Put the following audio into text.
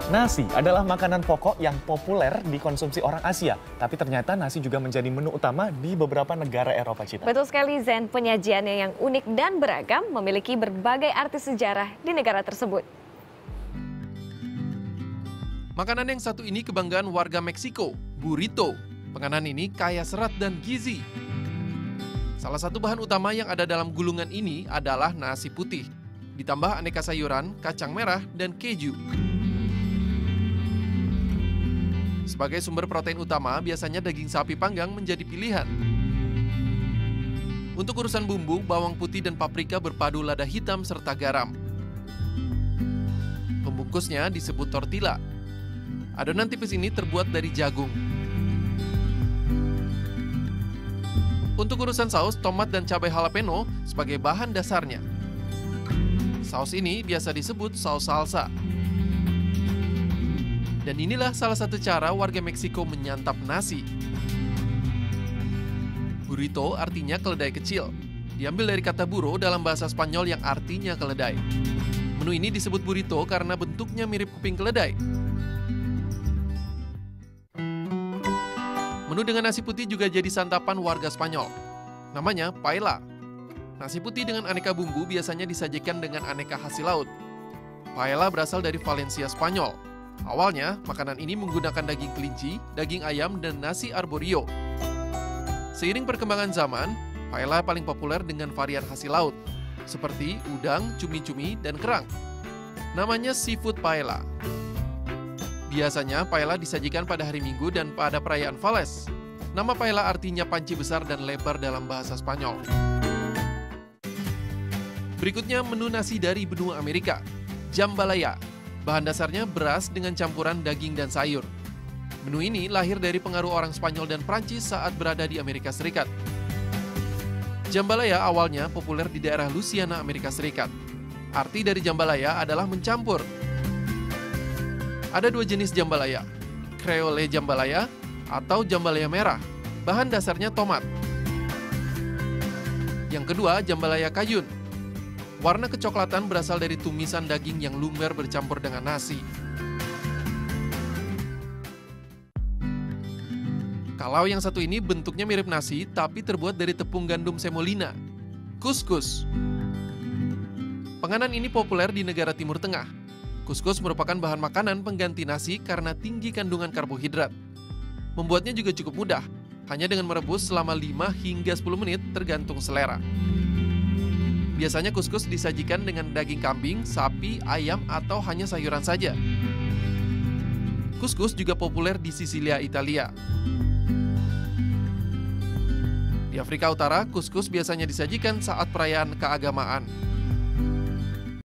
Nasi adalah makanan pokok yang populer dikonsumsi orang Asia. Tapi ternyata nasi juga menjadi menu utama di beberapa negara Eropa, Cita. Betul sekali, Zen. Penyajiannya yang unik dan beragam memiliki berbagai arti sejarah di negara tersebut. Makanan yang satu ini kebanggaan warga Meksiko, burrito. Penganan ini kaya serat dan gizi. Salah satu bahan utama yang ada dalam gulungan ini adalah nasi putih. Ditambah aneka sayuran, kacang merah, dan keju. Sebagai sumber protein utama, biasanya daging sapi panggang menjadi pilihan. Untuk urusan bumbu, bawang putih dan paprika berpadu lada hitam serta garam. Pembungkusnya disebut tortilla. Adonan tipis ini terbuat dari jagung. Untuk urusan saus, tomat dan cabai jalapeno sebagai bahan dasarnya. Saus ini biasa disebut saus salsa. Dan inilah salah satu cara warga Meksiko menyantap nasi. Burrito artinya keledai kecil. Diambil dari kata burro dalam bahasa Spanyol yang artinya keledai. Menu ini disebut burrito karena bentuknya mirip kuping keledai. Menu dengan nasi putih juga jadi santapan warga Spanyol. Namanya paella. Nasi putih dengan aneka bumbu biasanya disajikan dengan aneka hasil laut. Paella berasal dari Valencia, Spanyol. Awalnya, makanan ini menggunakan daging kelinci, daging ayam, dan nasi arborio. Seiring perkembangan zaman, paella paling populer dengan varian hasil laut, seperti udang, cumi-cumi, dan kerang. Namanya seafood paella. Biasanya, paella disajikan pada hari Minggu dan pada perayaan Vales. Nama paella artinya panci besar dan lebar dalam bahasa Spanyol. Berikutnya, menu nasi dari benua Amerika, jambalaya. Bahan dasarnya beras dengan campuran daging dan sayur. Menu ini lahir dari pengaruh orang Spanyol dan Prancis saat berada di Amerika Serikat. Jambalaya awalnya populer di daerah Louisiana, Amerika Serikat. Arti dari jambalaya adalah mencampur. Ada dua jenis jambalaya, Creole jambalaya atau jambalaya merah. Bahan dasarnya tomat. Yang kedua, jambalaya Cajun. Warna kecoklatan berasal dari tumisan daging yang lumer bercampur dengan nasi. Kalau yang satu ini bentuknya mirip nasi, tapi terbuat dari tepung gandum semolina. Kuskus. Penganan ini populer di negara Timur Tengah. Kuskus merupakan bahan makanan pengganti nasi karena tinggi kandungan karbohidrat. Membuatnya juga cukup mudah, hanya dengan merebus selama 5 hingga 10 menit tergantung selera. Biasanya kuskus disajikan dengan daging kambing, sapi, ayam, atau hanya sayuran saja. Kuskus juga populer di Sisilia, Italia. Di Afrika Utara, kuskus biasanya disajikan saat perayaan keagamaan.